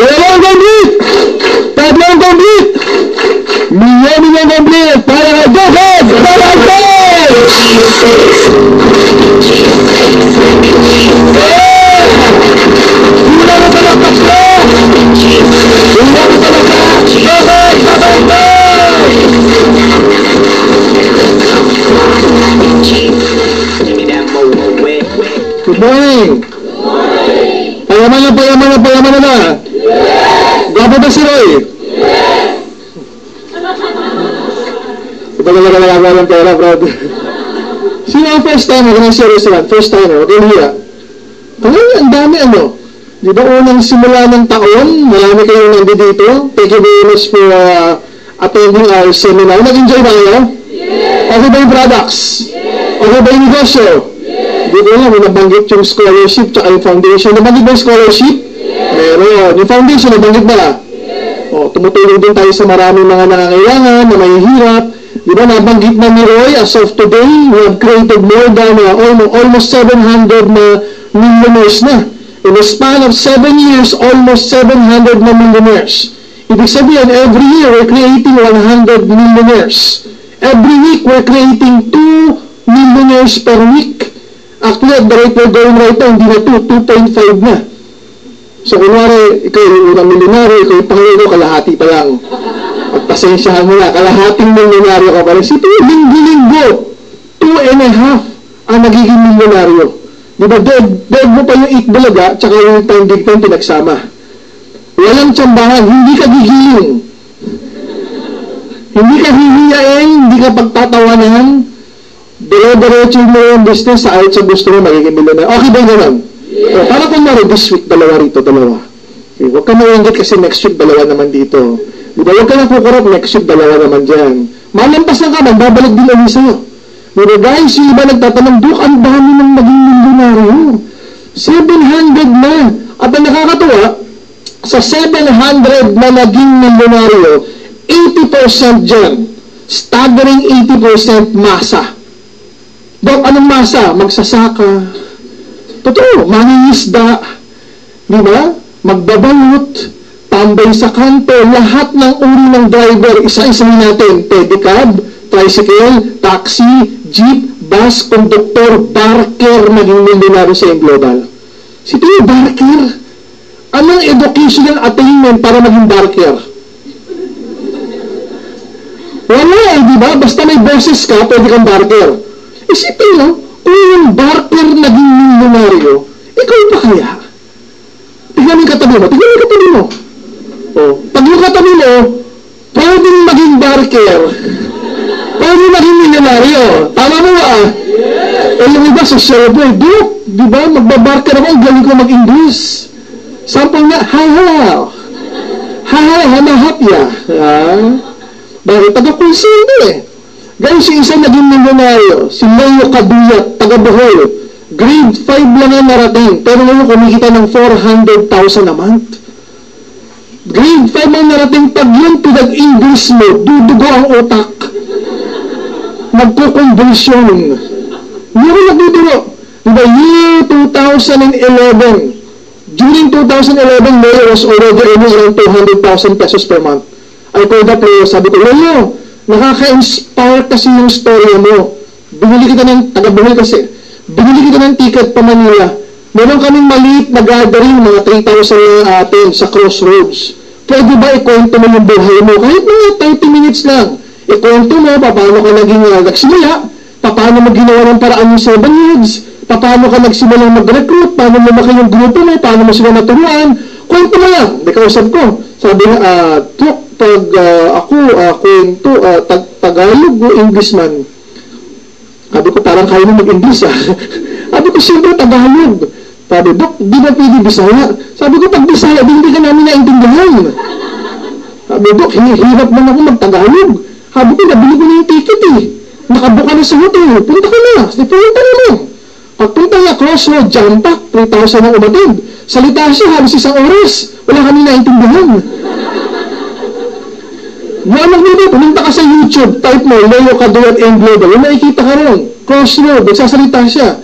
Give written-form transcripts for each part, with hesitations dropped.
Dalawang complete! Tatlong complete! Milyon complete! Para kay Joseph! Dalawang! Una na talapak ko! Una na talapak! Good morning! Payaman na ba? Yes! Gwapo ba si Roy? Yes! Iba talaga nagagawa ng pera, Brad. Sino ang first timer? Ganang serious naman. First timer, okay, hiya. Ang dami Di ba unang simula ng taon, marami kayong nandito. Thank you very much for attending our seminar. Nag-enjoy ba kayo? Yes! Okay ba yung products? Yes! Okay ba yung negosyo? Yes! Di ko lang, may nabanggit yung scholarship tsaka yung foundation. Nabanggit ba yung scholarship? Yes! Meron. Yung foundation, nabanggit ba? Yes! O, tumutulong din tayo sa maraming mga nangangailangan, na mahihirap. Di ba, nabanggit na ni Roy, as of today, we have created more than almost 700 na millionaires na. In the span of 7 years, almost 700 na millionaires. Ibig sabihin, every year, we're creating 100 millionaires. Every week, we're creating 2 millionaires per week. Actually, at the rate we're going right now, hindi na 2.5 na. So, kunwari, ikaw yung unang milyonaryo, ikaw yung pangalawa, kalahati pa lang. At pasensyahan mo na, kalahating milyonaryo ka pa rin. Sito, linggo-linggo, 2.5 ang nagiging milyonaryo. Diba, dead mo pa yung ikbalaga, tsaka yung time digtan pinagsama. Walang tsambahan, hindi ka gigiling. Hindi ka hihiyain, hindi ka pagtatawanan. Dire-diretso mo yung business sa kahit sa gusto mo, magiging milyonaryo. Okay ba yung ganun? Yeah. Para kung maro, this week, dalawa rito, dalawa. Okay, huwag ka maingit kasi next week, dalawa naman dito. Diba, huwag ka na kukurap, next week, dalawa naman dyan. Malampasan ka, magbabalik din ulit sa'yo. Pero guys, yung iba nagtatanong, Dok, ang dami ng maging milyonaryo. 700 na. At ang nakakatuwa, sa 700 na naging milyonaryo, 80% dyan, staggering 80% masa. Dok, anong masa? Magsasaka. Totoo, mangingisda. Di ba? Magbabalot, tambay sa kanto, lahat ng uri ng driver, isa-isahin natin, pedicab, tricycle, taxi, jeep, bus, conductor, barker, maging milyonaryo sa global. Si Tio Barker, anong educational attainment para maging barker? Wala di ba? Basta may boses ka, pwede kang barker. Isipin mo, kung yung barker naging milyonaryo, ikaw ba kaya? Tignan mo yung katabi mo. O, pag yung katabi mo, pwedeng maging barker, pwede maging milyonaryo. Tama mo ba? Yes. Yung iba sa celebrate, Dok, di ba, magbabarker ako, galing ko mag-English. Sample nga, hamahapya. Bakit? Taga-consume eh. Guys, yung isa naging milyonaryo, si Leo Caduyat, taga-Bohol. Grade 5 lang ang narating, pero ngayon kumikita ng 400,000 a month. Grade 5 ang narating, pag yun pinag-English mo, dudugo ang utak. Magkukonvulsyon. Hindi ko nagduduro. Diba, year 2011, during 2011, Leo was already earning around 200,000 pesos per month. I called up Leo, sabi ko, Leo, nakaka-inspire kasi yung story mo. Binili kita ng, taga-Bohol kasi, binili kita ng ticket pa Manila. Meron kaming maliit na gathering, mga 3,000 na atin sa Crossroads. Pwede ba ikwento mo yung buhay mo? Kahit mga 30 minutes lang. Ikwento mo, paano ka naging nagsimula, paano mo ginawa ng paraan yung 7 years, paano ka nagsimula mag-recruit, paano mo maki yung grupo mo, paano mo sila naturuan, kwento mo lang. Di kausap ko. Sabi nga, pag ako, kwento, Tagalog o Englishman. Sabi ko, parang kaya mo mag-English Sabi ko, siyempre Tagalog. Sabi, Dok, di ba pwede Bisaya? Sabi ko, pag Bisaya, hindi ka namin naintindihan. Sabi, Dok, hirap na ako mag-Tagalog. Sabi ko, nabili ko na yung ticket Nakabuka na sa hotel. Punta ka na. Punta na mo. Pagpunta nga, Crossroad, jump pack, 3,000 ang umatid. Salita siya, halos 1 oras. Wala kami naintindihan. Mamak mo ba, pumunta ka sa YouTube, type mo, Leo Caduyat and Global. Yung nakikita ka rin. Crossroad, nagsasalita siya.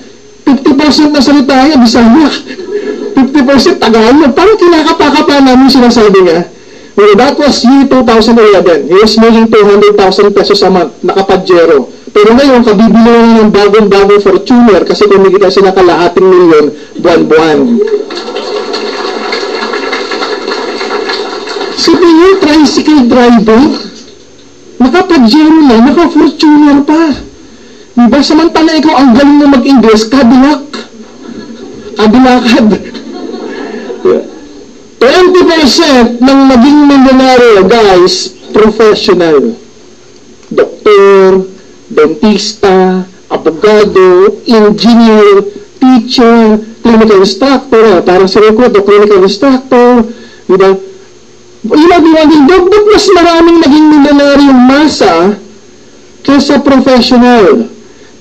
50% na salita niya, Bisaya. 50% 50% Tagalog. Parang kinakapa-kapa namin sinasabi niya. Well, that was year 2011. He was making 200,000 pesos a month, nakapadjero. Pero ngayon, kabibili na ng bagong-bagong Fortuner kasi kumikita sila kalahating milyon buwan-buwan. Sabi niyo, tricycle driver, nakapadjero na, naka-Fortuner pa. Diba? Samantala ikaw, ang galing na mag-Ingles, Cadillac. Cadillacad. 20% ng maging milyonaryo, guys, professional. Doktor, dentista, abogado, engineer, teacher, clinical instructor, parang si Rico, clinical instructor, diba? Dapat mas maraming naging milyonaryong masa kaysa professional.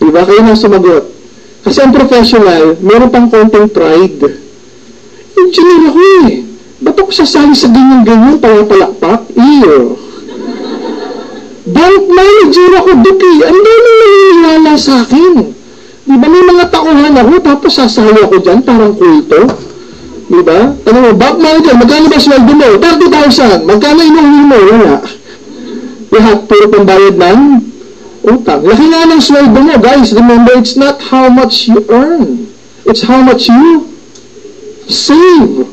Diba? Kayo na sumagot. Kasi ang professional, meron pang konting pride. Engineer ako eh. Ba't ako sasali sa ganyan-ganyan para palakpak? Iyo. Bank manager ako, Duki. Ang dami nangyayala sa akin. Di ba may mga tauhan ako, tapos sasali ako dyan, parang kulto? Di ba? Ano mo, bank manager, magkano ba sweldo mo? 30,000. Magkano inuwi mo? Wala. Lahat, puro pambayad ng utang. Laki nga ng sweldo mo, guys. Remember, it's not how much you earn. It's how much you save.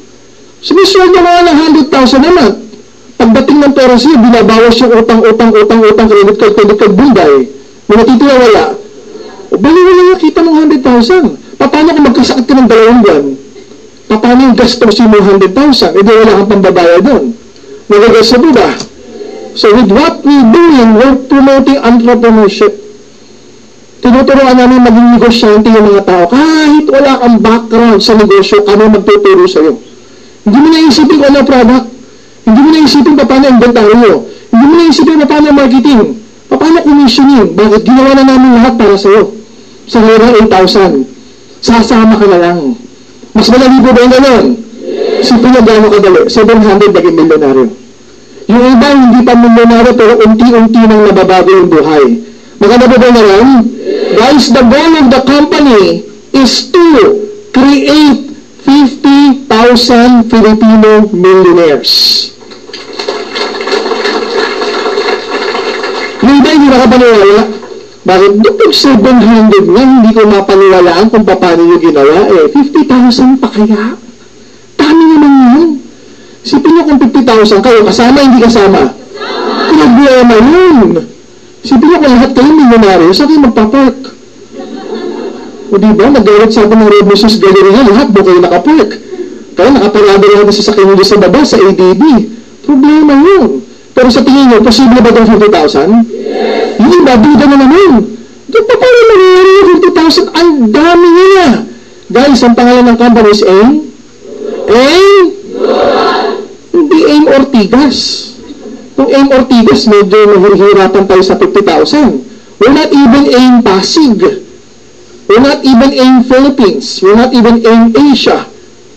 Sinisweldo mo nga ng 100,000 naman. Pagdating ng pera siya, binabawas yung utang, credit card, bunday. May natitira wala. O bali wala nakita mong 100,000. Paano kung magkasakit ka ng 2 buwan? Paano yung gastosin mo 100,000? E di wala kang pambabaya doon. Nagagasa mo ba? So with what we're doing, we're promoting entrepreneurship. Tinuturuan namin maging negosyante yung mga tao. Kahit wala kang background sa negosyo, kami magtuturo sa'yo. Hindi mo naisipin kung ano product. Hindi mo naisipin paano inventaryo. Hindi mo naisipin paano marketing. Paano commissioning. Bakit? Ginawa na namin lahat para sa'yo. Sa halaga 8,000. Sasama ka na lang. Mas malali po ba yung gano'n? Isipin niya gano'n kadali. 700 naging milyonaryo. Yung iba hindi pa milyonaryo pero unti-unti nang nababago yung buhay. Maganda po ba naman? Guys, the goal of the company is to create 50,000 Filipino millionaires. Yung iba hindi nakapaniwala. Bakit? Dito 700 nga, hindi ko mapaniwalaan kung paano nyo ginawa. 50,000 pa kaya? Dami naman yun. Isipin nyo kung 50,000 kayo, kasama, hindi kasama? Problema yun. Isipin nyo kung lahat kayo milyonaryo, saan kayo magpapark? O diba, nag-garot sa akin ng Road Mrs. Galleria, lahat doon kayo nakapark. Kaya nakaparada lahat sa sasakyan nyo sa baba, sa ADB. Problema yun. Pero sa tingin nyo, posible ba itong 50,000? Yes. Yung iba, bida na naman. Doon pa paano nangyayari yung 50,000? Ang dami nila. Guys, ang pangalan ng company is AIM? AIM? Hindi AIM Ortigas. Kung AIM Ortigas, medyo mahihirapan tayo sa 50,000. We're not even AIM Pasig. We're not even AIM Philippines. We're not even AIM Asia.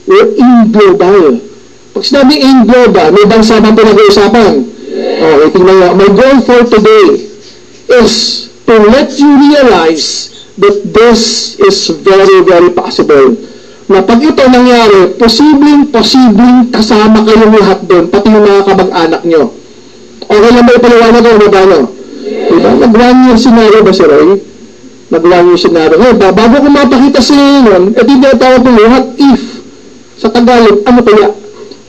We're AIM Global. Pag sinabi AIM Global, may bansa bang pinag-uusapan? Okay, tingnan nyo. My goal for today is to let you realize that this is very, very possible. Na pag ito nangyari, posibleng kasama kayong lahat doon, pati yung mga kamag-anak nyo. Okay lang ba ipaliwanag ko na paano? Diba? Nag-1 year scenario ba si Roy? Nag-1 year scenario. Bago ko mapakita sa inyo nun, tinatawag ko what if? Sa Tagalog, ano kaya?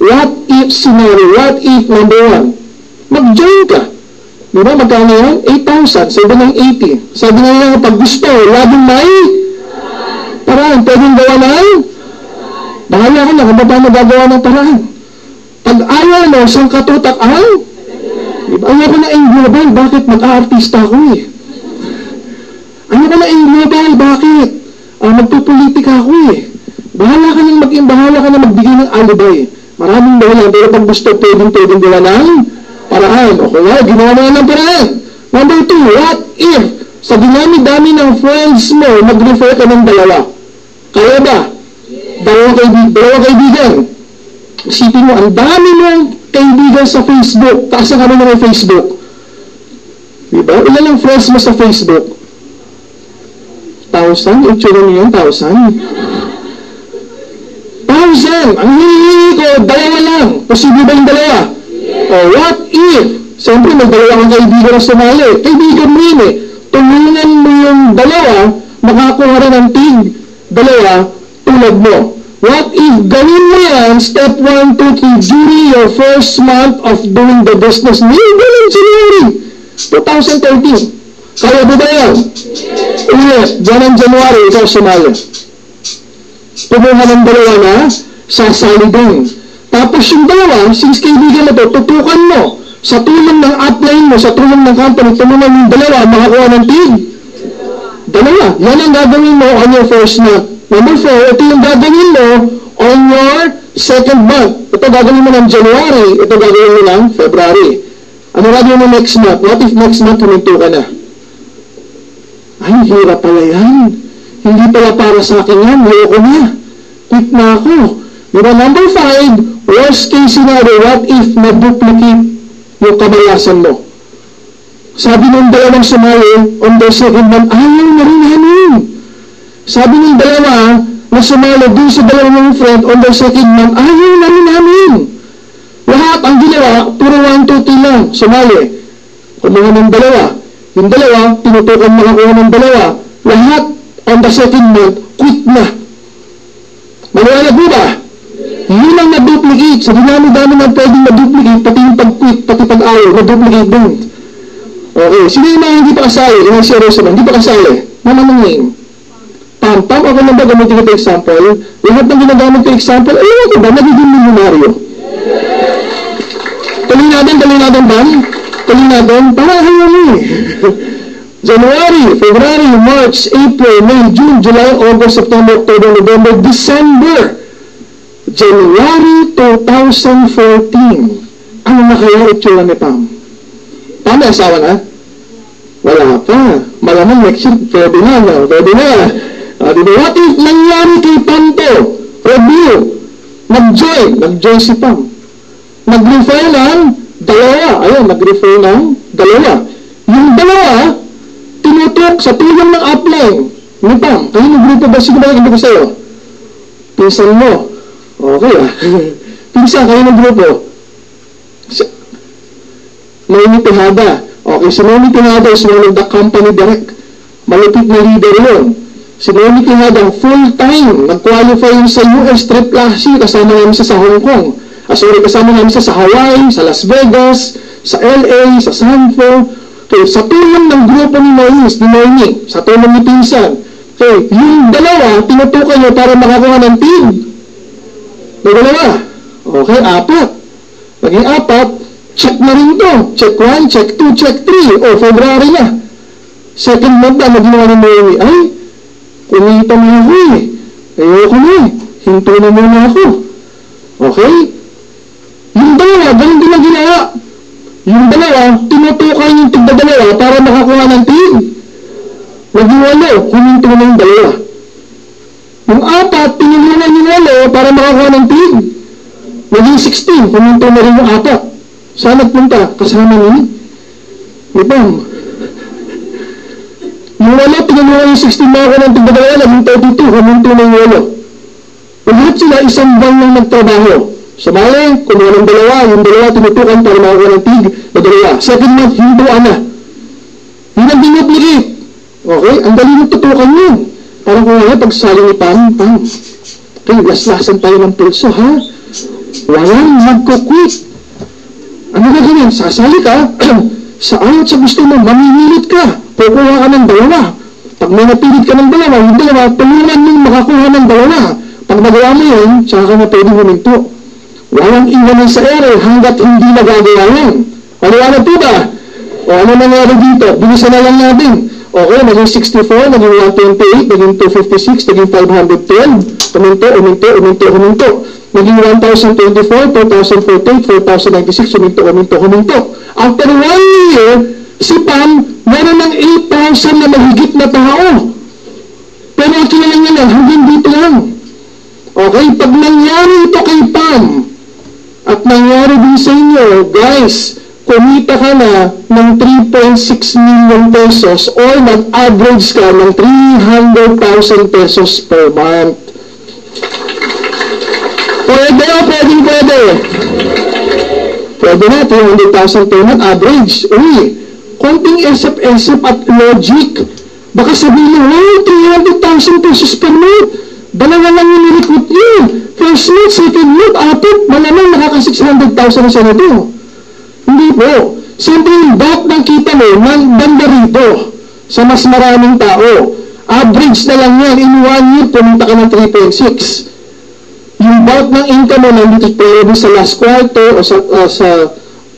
What if scenario? What if number 1? Mag-join ka. Diba? Magkano yan? 8,000. Sabi ng 80. Sabi nga yan, pag gusto, laging may paraan. Pwedeng gawa ng bahala ka na kung paano gagawa ng paraan. Pag ayaw mo, saan katutak ang? Diba? Ayaw ko na in global. Bakit? Mag-aartista ako eh. Ayaw ko na in global. Bakit? Magpupolitika ako eh. Bahala ka na magbigay ng alibay. Maraming dahilan. Pero pag gusto, pwedeng gawa ng paraan. O kaya, ginawa mo ng paraan. Number 2, what if sa dinami-dami ng friends mo, mag-refer ka ng dalawa? Kaya ba? Dalawa kaibigan. Isipin mo, ang dami mong kaibigan sa Facebook. Taasa ka naman ng Facebook. Diba? Ilan ang friends mo sa Facebook? 1,000? Itsura niyo yan, 1,000? 1,000 dyan, ang hinihingi ko, dalawa lang. Posible ba yung dalawa? O, what if? Siyempre, may dalawa kang kaibigan na sumali. Kaibigan mo yun eh. Tulungan mo yung dalawa, makakuha rin ang tig. Dalawa, tulad mo. What if gawin mo yan, step 1, 2, 3, during your first month of doing the business niyo, ganun January 2013. Kaya ba ba yan? Ulit, dyan ang January, ikaw sumali. Kumuha ng dalawa na, sasali din. Tapos yung dalawa, since kaibigan mo to, tutukan mo. Sa tulong ng upline mo, sa tulong ng company, tulungan yung dalawa, makakuha ng tig. Dalawa. Yan ang gagawin mo on your first month. Number 4, ito yung gagawin mo on your second month. Ito gagawin mo ng January, ito gagawin mo ng February. Ano gagawin mo next month? What if next month huminto ka na? Ay, hirap pala yan. Hindi pala para sa akin yan. Ayoko na. Quit na ako. Diba? Number 5, worst case scenario, what if na-duplicate yung kabalasan mo? Sabi ng dalawang sumali, on their second month, ayaw na rin namin. Sabi ng dalawa na sumali dun sa dalawang friend, on their second month, ayaw na rin namin. Lahat ang ginawa, puro 1, 2, 3 lang, sumali. Kumuha ng dalawa. Yung dalawa, tinutukan makakuha ng dalawa. Lahat, on the second month, quit na. Maliwanag mo ba? Yun ang na-duplicate. Sa dinami-dami na pwedeng na-duplicate, pati yung pag-quit, pati pag-ayaw, na-duplicate din. Okay, sino yung mga hindi pa kasali? Yung seryoso na, hindi pa kasali. Naman name. Pam, ako lang ba gamitin ko example? Lahat ng ginagamit ko example, alam ko ba, nagiging milyonaryo? Tuloy natin, Pam. Tuloy natin, parahan mo eh. January, February, March, April, May, June, July, August, September, October, November, December. January 2014. Ano na kaya itsura ni Pam? Pam, may asawa na? Wala pa. Malamang next year, pwede na. Diba? What if nangyari kay Pam to? Review. Nag-join si Pam. Nag-refer ng dalawa. Ayun, nag-refer ng dalawa. Yung dalawa, tinutok sa tulong ng upline ni Pam. Kayo nag-grupo ba? Sino ba yung ibig sa'yo? Pinsan mo. Okay ah. Pinsan, kayo nag-grupo. Noemi Tejada. Okay, si Noemi Tejada is one of the company direct. Malupit na leader yun. Si Noemi Tejada, full-time. Nag-qualify yun sa US Triple C. Kasama namin siya sa Hong Kong. Kasama namin siya sa Hawaii, sa Las Vegas, sa LA, sa Sanford. Okay, sa tulong ng grupo ni Noemi, sa tulong ni Pinsan. Okay, yung dalawa, tinutukan nyo para makakuha ng team. May dalawa. Okay, 4. Maging 4, check na rin to. Check 1, check 2, check 3. O, February na. Second month na, maginawa ni Noemi. Ay, kumita mo ako eh. Ayoko na eh. Hinto na muna ako. Okay? Yung dalawa, ganun din ang ginawa. Yung dalawa, tinutukan yung tigda-dalawa para makakuha ng team. Naging 8, huminto na yung dalawa. Yung 4, tinulungan yung 8 para makakuha ng team. Naging 16, huminto na rin yung 4. Saan nagpunta? Kasama ni Pam. Yung 8, tinulungan yung 16 makakuha ng tigda-dalawa, naging 32, huminto na yung 8. Lahat sila isang buwan lang nagtrabaho. Sumali, kumuha ng dalawa, yung dalawa tinutukan para makakuha ng tig na dalawa. Second month, hintuan na. Yun ang dinuplicate. Okay? Ang dali mo tutukan yun. Parang kung nga, pagsali ni Pam, okay, laslasan tayo ng pulso, ha? Walang magkukwit. Ano na ganyan? Sasali ka, sa ayot sa gusto mo, mamimilit ka. Kukuha ka ng dalawa. Pag may napilit ka ng dalawa, yung dalawa, tulungan mong makakuha ng dalawa. Pag nagawa mo yun, saka ka na pwede huminto. Walang iwanan sa ere hanggat hindi nagagawa yan. Ano po ba? O ano nangyari dito? Bilisan na lang natin. Okay, naging 64, naging 128, naging 256, naging 512. Uminto. Naging 1,024, 4,048, 4,096, uminto. After 1 year, si Pam, meron ng 8,000 na mahigit na tao. Pero actually lang yan, hanggang dito lang. Okay, pag nangyari ito kay Pam, at nangyari din sa inyo, guys, kumita ka na ng 3.6 million pesos or nag-average ka ng 300,000 pesos per month. Pwede o pwede. Pwede na, 300,000 per month average. Uy, konting esep-esep at logic. Baka sabihin, wow, 300,000 pesos per month. Dalawa lang yung nirecruit niyo. First month, second month, apat, malamang nakaka-600,000 na siya nito. Hindi po. Siyempre yung back ng kita mo, banda rito sa mas maraming tao. Average na lang yan. In 1 year, pumunta ka ng 3.6. Yung back ng income mo, nandito pwede sa last quarter o sa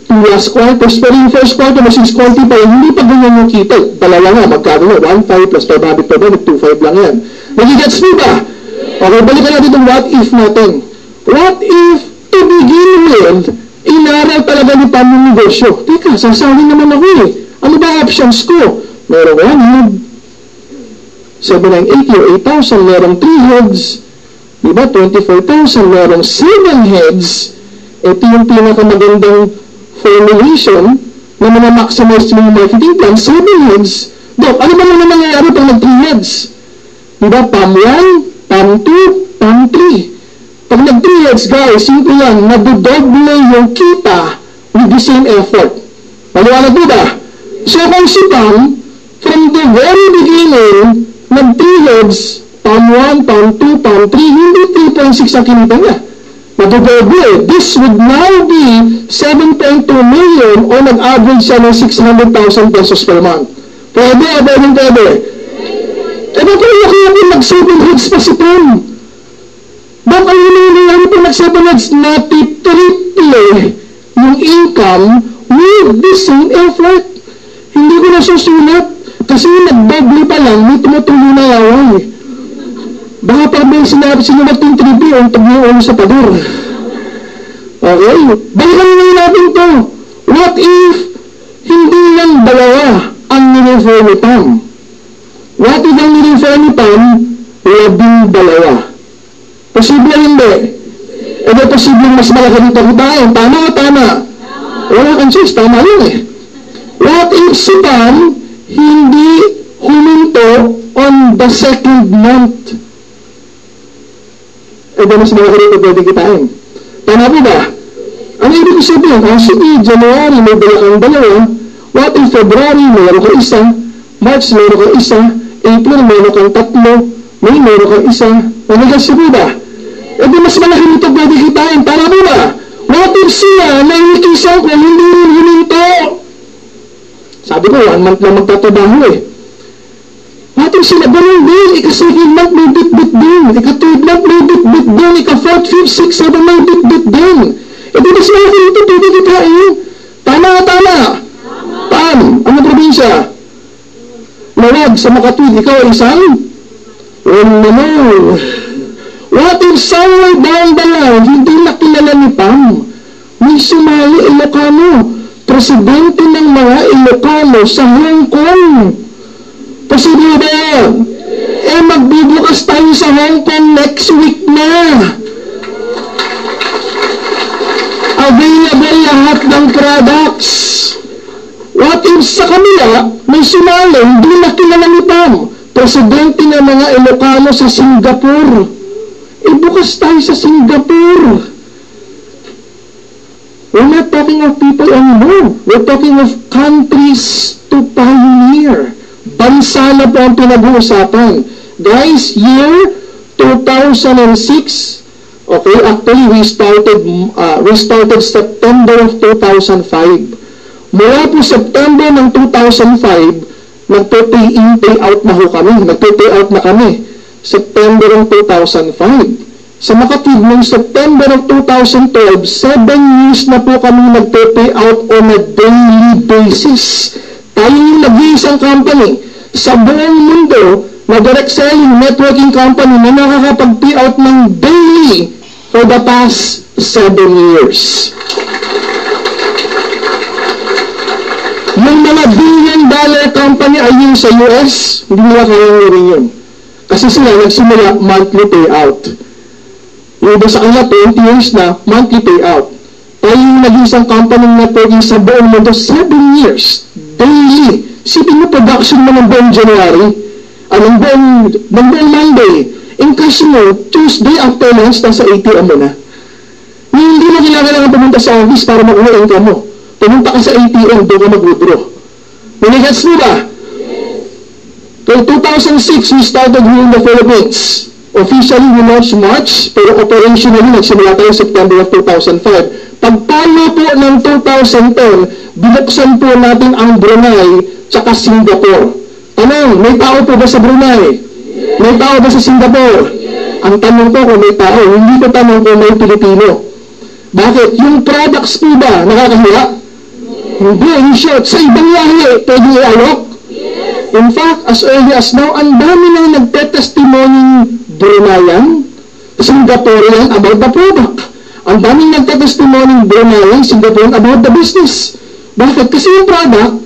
last quarters. Pero yung first quarter mo, since quality pa yun, hindi pa ganyan yung kita. Dalawa nga, magkano na, 1.5 plus 500 pa ba, 2.5 lang yan. Nagigets mo ba? Okay, balikan natin itong what if natin. What if, to begin with, inaral talaga ni Pam yung negosyo? Teka, sasali naman ako eh. Ano ba options ko? Meron 1 head, 798 yung 8,000, merong 3 heads, diba, 24,000, merong 7 heads. Ito yung pinakamagandang formulation na maximize mo yung marketing plan, 7 heads. Dok, ano ba naman nangyayari pag nag-3 heads? Diba, PAM 1, PAM 2, PAM 3. Pag nag-3 heads, guys, simple lang, nadodoble yung kita with the same effort. Maliwanag mo ba? So, kung si PAM, from the very beginning, nag-3 heads, PAM 1, PAM 2, PAM 3, hindi 3.6 ang kinita niya. Nadodoble. This would now be 7.2 million o nag-average siya ng 600,000 pesos per month. Pwede. Eh, ba't kaya nag-7 heads pa si Pam? Baka yun yung nangyari pa nag-7 heads, natitriple yung income with the same effort. Hindi ko nasusulat kasi nag-double pa lang, may tumutuloy na yawan eh. Baka pa may sinulat yung 3B o tag yung ulo sa pader. Okay? Balikan na natin to. What if hindi lang dalawa ang nirefer ni Pam? What if ang nirefer ni Pam, 12? Posible hindi? E ba posible mas malaki dito ko tayo? Tama o tama? Wala kang choice, tama yun eh. What if si Pam hindi huminto on the second month? E ba mas malaki dito pwede kitain? Tama po ba? Ano ibig sabihin? Sige, January may kang dalawa. What if February mayroon ka isa? March mayroon ka isa? April mayroon kang 3? May mayroon kang isa? Nanigas po ba? E di mas malaki nito pwede kitain. Tama po ba? What if siya naikisan ko hindi rin hininto? Sabi ko, 1 month na magtatabaho eh. What if sila ganun din? Ika-second month may bit-bit din. Ika-third month may bit-bit din. Ika-4th, 5th, 6th, 7th may bit-bit din. E di mas malaki nito pwede kitain. Tama. Pam, ano probinsya? Lawag sa Makatwid, ikaw ay isang? No. What if somewhere down the line, hindi nakilala ni Pam? May sumali Ilocano, presidente ng mga Ilocano sa Hong Kong. Posible ba yan? Eh, magbubukas tayo sa Hong Kong next week na. Available lahat ng products. What if sa kanila, may sumali, hindi nakilala ni Pam, presidente ng mga Ilocano sa Singapore. Bukas tayo sa Singapore. We're not talking of people anymore. We're talking of countries to pioneer. Bansa na po ang pinag-uusapan. Guys, year 2006, okay, actually we started September of 2005. Mula po September ng 2005, nagpe-pay-in, pay-out na ho kami. Nagpe-pay-out na kami. September ng 2005. Sa Makatwid, noong September of 2012, 7 years na po kami nagpe-pay out on a daily basis. Tayo yung nag-iisang company sa buong mundo na direct selling networking company na nakakapag-pay out ng daily for the past 7 years. Yung mga billion-dollar company ay yung sa US, hindi nila kaya rin yun. Kasi sila nagsimula monthly payout. Yung iba sa kanila, 20 years na, monthly payout. Tayo yung nag-isang company networking sa buong mundo, 7 years, daily. Sipin mo production mo ng buong January, ng buong Monday. In cash mo, Tuesday after lunch, nasa ATM mo na. mo kailangan pumunta sa office para makuha income mo. Pumunta ka sa ATM, doon ka mag-withdraw. Manigets mo ba? In 2006, we started here in the Philippines. Officially, we launched March, pero operationally, nagsimula tayo September of 2005. Pagtalo po ng 2010, binuksan po natin ang Brunei tsaka Singapore. Tanong, may tao po ba sa Brunei? May tao ba sa Singapore? Ang tanong ko kung may tao, hindi ko tanong kung may Pilipino. Bakit? Yung products po ba nakakahiya? Hindi, in short, sa ibang lahi, pwede i-alok? In fact, as early as now, ang dami na nagtetestimoneng Bruneian, Singaporean about the product. Ang daming nagtetestimoneng Bruneian, Singaporean about the business. Bakit? Kasi yung product,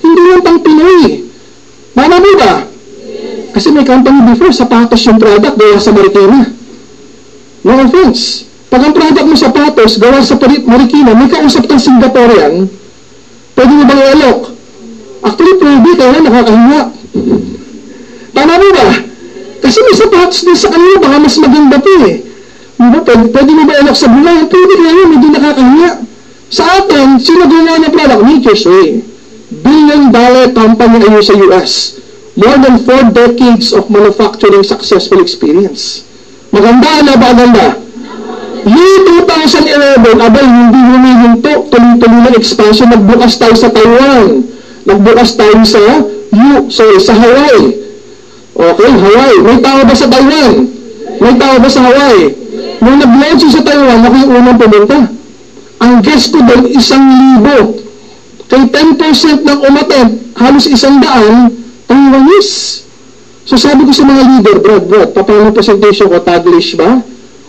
hindi lang pang Pinoy. Mama mo ba? Kasi may company before, sapatos yung product, gawa sa Marikina. No offense. Pag ang product mo sapatos, gawa sa Marikina, may kausap kang Singaporean, pwede mo bang i-alok? Actually, pwede, kaya nakakahiya. Tama mo ba? Kasi may sapatos din sa kanila, baka mas maganda po eh. Pwede mo ba i-alok sa Brunei? Pwede kaya, medyo nakakahiya. Sa atin, sino gumawa ng product? Nature's Way. $1 billion company ayun sa US. More than 4 decades of manufacturing successful experience. Maganda na ba maganda? Year 2011, abay, hindi humihinto, tuloy-tuloy ng expansion, nagbukas tayo sa Taiwan. Nagbukas tayo sa Hawaii. Okay, Hawaii. May tao ba sa Taiwan? May tao ba sa Hawaii? Nung nag-launch sa Taiwan, ako yung unang pumunta. Ang guest ko doon, 1,000. Kay 10% ng umattend, halos 100, Taiwanese. So sabi ko sa mga leader, Brad, paano presentation ko, Taglish ba?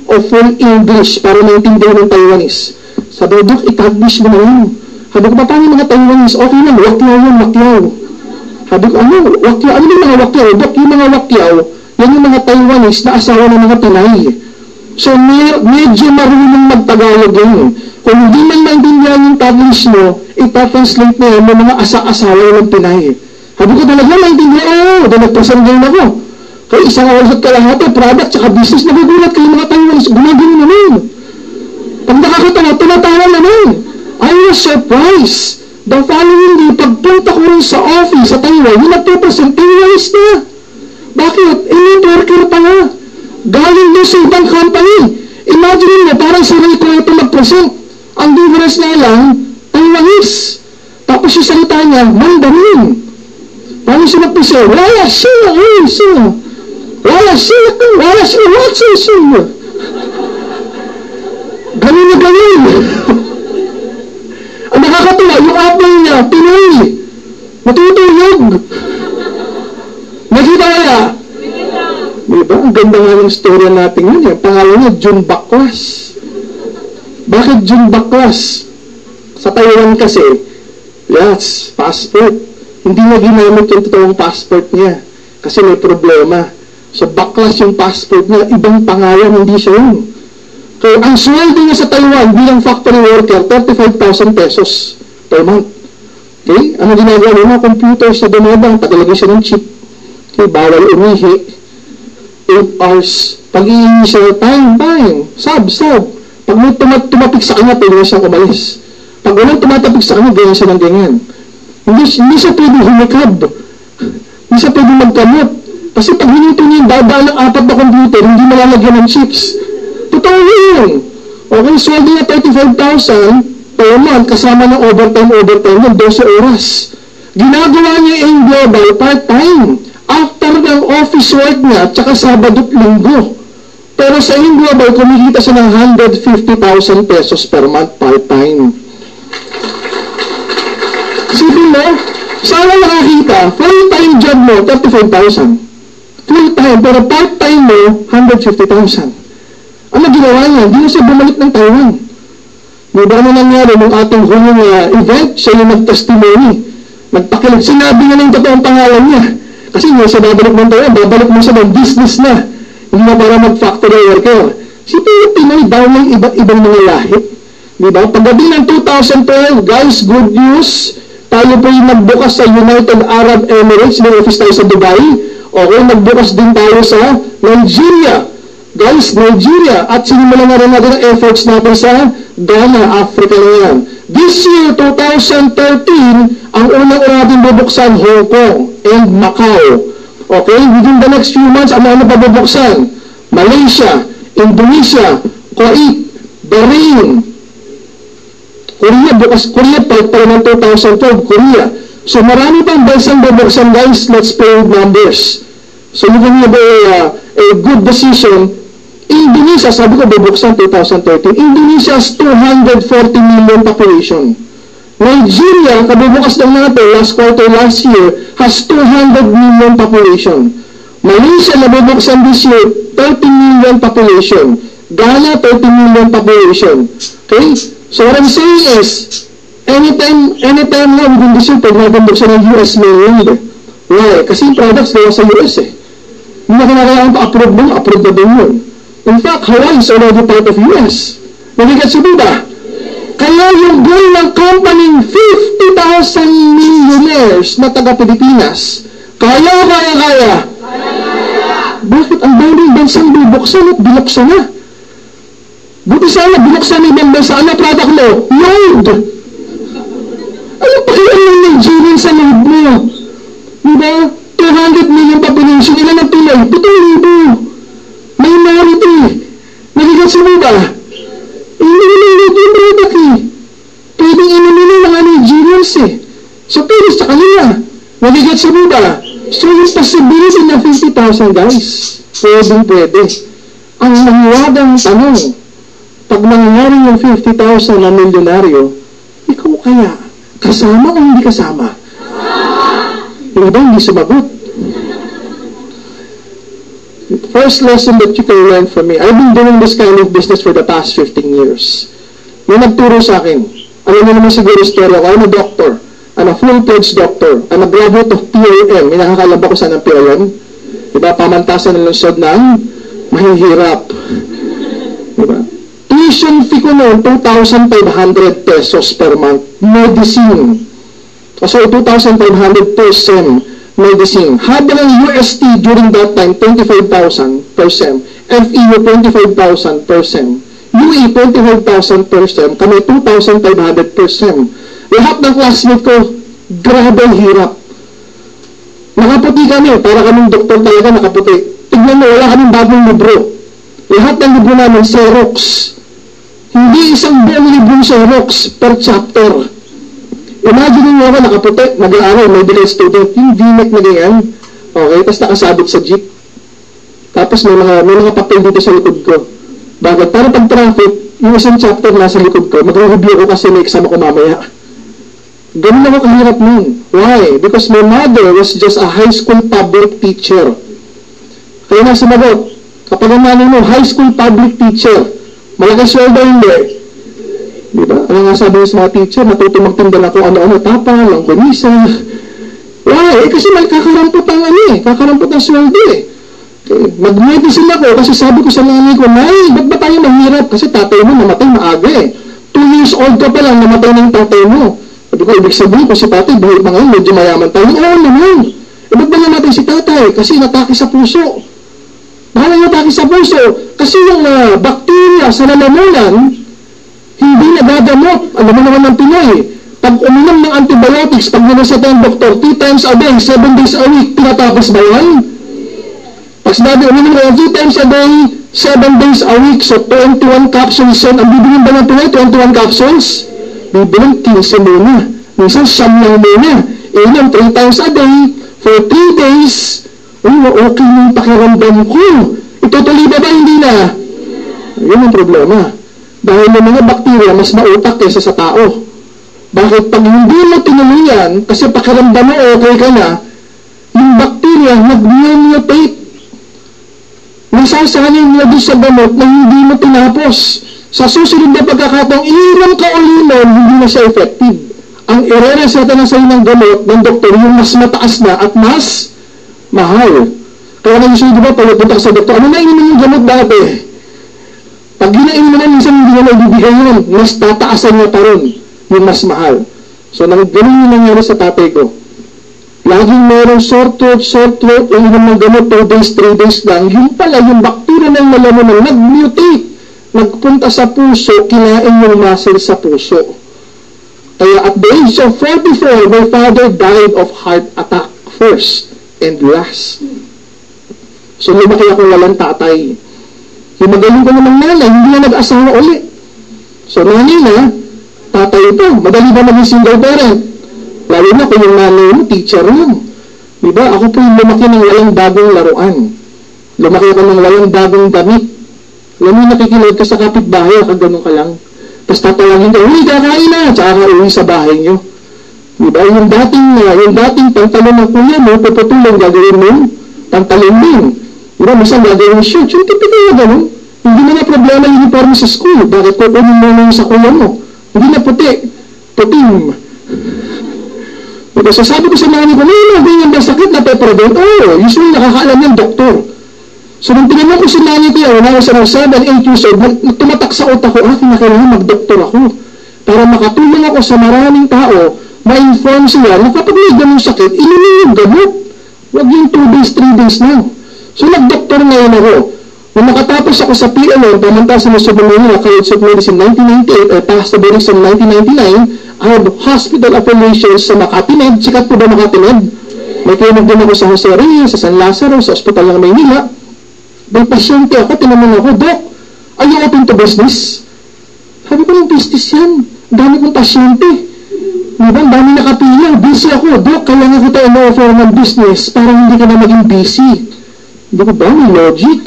O full English para maintindihan ng Taiwanese? Sabi ko, Dok, i-Taglish mo na yun. Sabi ko, paano yung mga Taiwanese? Okay lang, wakyaw yun, wakyaw. Sabi ko, wakyaw? Ano yung mga wakyaw? Dok, yung mga wakyaw, yan yung mga Taiwanese na asawa ng mga Pinay. So, medyo marunong magtagalog yun. Kung hindi man maintindihan yung Taglish mo, ipa-translate na yan ng mga asawa ng Pinay. Sabi ko, talaga maintindihan? Oo, nag-present game ako. Kaya isang oras at kalahati, product, tsaka business, nagugulat kayo mga Taiwanese, gumagano naman. Pag nakakatawa, tumatawa naman. I was surprised. The following day, pagpunta ko rin sa office sa Taiwan, yung nagpo-present, Taiwanese na. Bakit? Networker pa nga. Galing doon sa ibang company. Imagine mo, parang sarili ko ito mag-present. Ang difference na lang, Taiwanese. Tapos yung salita niya, Mandarin. Paano siya mag-present? Wala siya, wala siya. Ganun na ganun. Ang nakakatuwa, yung apple niya, Pinoy. Matutuyog. Nakita kaya? Diba? Ang ganda nga ng storya natin yun. Yung pangalan niya, Jun Baklas. Bakit Jun Baklas? Sa Taiwan kasi, yes, passport. Hindi na ginamit yung totoong passport niya. Kasi may problema. So, Baklas yung passport niya, ibang pangalan, hindi siya yun. So, ang sweldo niya sa Taiwan bilang factory worker, 35,000 pesos per month. Okay? Ano ginagawa niya? Mga computers na dumabang, tagalagay siya ng chip. Okay? Bawal umihi. 8 hours. Pag-iingi siya, time. Sub. Pag may tumapik sa kanya, pwede siyang umalis. Pag walang tumatapik sa kanya, ganyan siya ng ganyan. Hindi siya pwede humikab. Hindi siya pwede magkamot. Kasi pag hinito niya yung baba ng 4 na computer, hindi malalagyan ng chips. Totoo yun. Okay, sweldo niya 35,000 per month, kasama ng overtime yun, 12 oras. Ginagawa niya yung global part-time. After ng office work niya, tsaka Sabado at Linggo. Pero sa yung global, kumikita siya ng 150,000 pesos per month part-time. Sipin mo, sana nakakita, full-time job mo, 35,000. Full-time, pero part-time mo, 150,000. Ano ginawa niya? Hindi na siya bumalik ng Taiwan. Diba ano nangyari nung ating huling event, siya yung nag-testimony. Nagpakilig. Sinabi niya ng totoong pangalan niya. Kasi hindi siya babalik ng Taiwan, babalik mo siya ng business na. Hindi na para mag-factory worker. Si Pinoy daw ng iba't ibang mga lahi. Diba? Pagdating ng 2012, guys, good news. Tayo po yung nagbukas sa United Arab Emirates. May office tayo sa Dubai. Okay, nagbukas din tayo sa Nigeria. Guys, Nigeria, at sinimulan na rin natin ang efforts natin sa Ghana, Africa na yan. This year, 2013, ang unang natin bubuksan, Hong Kong and Macau. Okay, within the next few months, ano pa bubuksan? Malaysia, Indonesia, Kuwait, Bahrain, Korea, Korea pa ng 2012, Korea. So marami pang bansang bubuksan, guys. Let's play with numbers. So you can have a good decision. Indonesia, sabi ko bubuksan 2013. Indonesia has 240 million population. Nigeria, kabubukas lang natin, last quarter last year, has 200 million population. Malaysia, nabubuksan this year, 30 million population. Ghana, 30 million population. Okay? So what I'm saying is, anytime na within this year, pwede natin buksan ng US mainland. Why? Kasi yung products gawa sa US eh. Hindi na kinakailangan pa-approve mo, approve na din yun. In fact, Hawaii is already part of US. Nagigets mo ba? Kaya yung goal ng company, 50,000 millionaires na taga-Pilipinas, kaya. Bakit ang daming bansang bubuksan at binuksan na? Buti sana binuksan ng ibang bansa. Ano product mo? Load! Ano pa kaya yung Nigerian sa load mo? Diba? 200 million population. Ilan ang Pinoy? 7,000. Minority. Nagigets mo ba? Hindi nila yung product eh. Pwedeng inumin ng mga Nigerians eh. So, pwede sa kanila. Nagigets mo ba? So, yung possibility na 50,000 guys, pwede. Ang nangyadang tanong, pag nangyari yung 50,000 na milyonaryo, ikaw kaya, kasama o hindi kasama? Yung iba hindi sumagot. First lesson that you can learn from me, I've been doing this kind of business for the past 15 years. May nagturo sa akin, alam mo naman siguro story ako, I'm a doctor. I'm a full-fledged doctor. I'm a graduate of PRM. May nakakalaba ko saan ng PRM. Diba? Pamantasan ng lungsod ng mahihirap. Diba? Tuition fee ko noon, 2,500 pesos per month. Medicine. So, 2,500 per sem. Medicine. Habang ang UST during that time, 25,000 per sem. FEU, 25,000 per sem. UE, 25,000 per sem. Kami, 2,500 per sem. Lahat ng classmate ko, grabe hirap. Nakaputi kami, para kaming doktor talaga nakaputi. Tignan mo, wala kaming bagong libro. Lahat ng libro namin, Xerox. Hindi isang buong libro Xerox per chapter. Imagine nyo ako nakaputi, nag-aaral, may delayed student, yung DMEC na ganyan. Okay, tapos nakasabit sa jeep. Tapos may mga papel dito sa likod ko. Bakit? Para pag traffic, yung isang chapter nasa likod ko, mag-review ko kasi may exam ako mamaya. Ganun ako kahirap nun. Why? Because my mother was just a high school public teacher. Kaya nga sumagot, kapag ang nanay mo, high school public teacher, malaki sweldo hindi. Diba? Ano nga sabi sa mga teacher, natuto magtinda na kung ano-ano, tapa, langgonisa. Why? Kasi may kakarampot ang kakarampot ang sweldo eh. Okay. Mag-medicine ako kasi sabi ko sa nanay ko, Nay, ba't ba tayo mahirap? Kasi tatay mo namatay maaga eh. 2 years old ka pa lang, namatay ng tatay mo. Sabi ko, ibig sabihin ko si tatay, buhay pa ngayon, medyo mayaman tayo. Oo naman. Ba't ba namatay si tatay? Kasi natake sa puso. Bakit natake sa puso? Kasi yung bacteria sa lalamunan, hindi nagagamot. Alam mo naman ng Pinoy. Pag uminom ng antibiotics, pag ninasata ng doktor, 3 times a day, 7 days a week, tinatapos ba yan? Pag sinabi, uminom ng 3 times a day, 7 days a week, so 21 capsules yan. Ang bibilin ba ng Pinoy, 21 capsules? Bibilang 15 muna. Minsan, siyam lang muna. Inom 3 times a day, for 3 days, okay yung pakiramdam ko. Itutuloy ba hindi na? Yun ang problema. Dahil yung mga bakterya, mas mautak kaysa sa tao. Bakit? Pag hindi mo tinuloy yan, kasi pakiramdam mo okay ka na, yung bakterya, nag-mutate. Nasasanay nila doon sa gamot na hindi mo tinapos. Sa susunod na pagkakataong ilang ka o limon, hindi na siya effective. Ang i-reseta na sa'yo ng gamot ng doktor, yung mas mataas na at mas mahal. Kaya na gusto, di ba, pagpunta ka sa doktor, ano na ininom yung gamot dati? Pag ginainom naman, minsan hindi na ibibigay yun, mas tataasan niya pa rin yung mas mahal. So, ganun yung nangyari sa tatay ko. Laging merong sore throat, inom ng gamot 2 days, 3 days lang. Yung pala, yung bacteria ng lalamunan nag-mutate. Nagpunta sa puso, kinain yung muscle sa puso. Kaya at the age of 44, my father died of heart attack first and last. So lumaki ako walang tatay. Yung magaling ko namang nanay, hindi na nag-asawa uli. So nanay na, tatay ito. Madali ba maging single parent? Lalo na kung yung nanay mo, teacher mo. Diba? Ako po yung lumaki ng walang bagong laruan. Lumaki ako ng walang bagong damit. Alam mo, nakikinig ka sa kapitbahay, kagano'n ka lang. Tapos tatawagin ka, uy, kakain na! Tsaka ka uwi sa bahay nyo. Diba? Yung dating pantalon ng kuya mo, puputulong gagawin mo, pantalon din. Diba? Minsan gagawin mo shirt. Yung tipikal na gano'n. Hindi na problema yung uniform sa school. Bakit kukunin mo na sa kuya mo? Hindi na puti. Puting. So sabi ko sa nanay ko, ganyan ba sakit na peprodent? Oo, usually nakakaalam yung doktor. So nung tinanong ko si nanay ko yan, when I was around 7, 8 years old, tumatak sa utak ko, kinakailangan mag-doktor ako. Para makatulong ako sa maraming tao, ma-inform sila na kapag may ganun sakit, inumin yung gamot. Huwag yung 2 days, 3 days na. So nag-doktor ngayon ako. Nung nakatapos ako sa PLN, pamantas sa Luzon, College of Medicine 1998, I passed the boarding exam 1999, I have hospital affiliations sa Makati Med. Sikat po ba Makati Med? May klinik din ako sa Jose Reyes, sa San Lazaro, sa Hospital ng Maynila. May pasyente ako, tinanong ako, Doc, are you open to business? Sabi ko, ng business yan. Dami kong pasyente. Diba, dami nakapila. Busy ako. Doc, kailangan ko tayo na-offer ng business para hindi ka na maging busy. Hindi ko ba? May logic.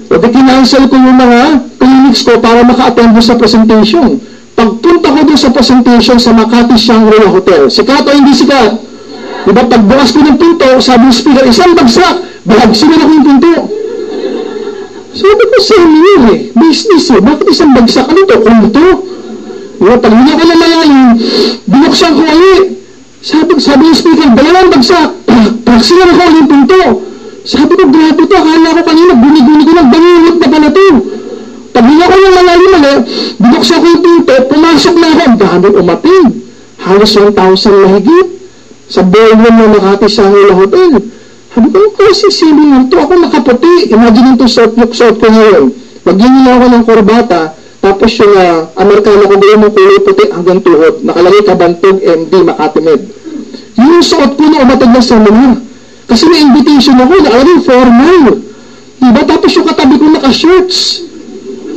O di kinansel ko yung mga clinics ko para maka-attend sa presentation. Pagpunta ko doon sa presentation sa Makati Shangri-La Hotel, sikat o hindi sikat? Diba, pagbukas ko ng pinto, sabi ng speaker, isang bagsak, bahagsinan ako yung pinto. Sabi ko, same yun business bakit isang bagsak? Ano to? Kulto? Diba, pag hindi ako namalayin, binuksan ko ulit. Sabi ng speaker, 2 bagsak, bahagsinan ako yung pinto. Sabi ko, grabe to, akala ko kanina, guni-guni ko lang, bangulot na pala to. Pag hindi ako yung malalim, binuksan ko yung pinto, pumasok na ako, ang dami umating. Halos 1,000 mahigit. Sa ballroom ng Makati Shangri-La Hotel. Sabi ko, kasi sili nito, ako nakaputi. Imagine ito, suot ko ngayon. Magiging nila ako ng korbata, tapos yung Amerikano ko doon ng kulay puti hanggang tuhod. Nakalagay Kabantog, MD, Makati Med. Yung suot ko na umatag na seminar. Kasi may invitation ako, nakalagay formal. Diba? Tapos yung katabi ko naka-shirts.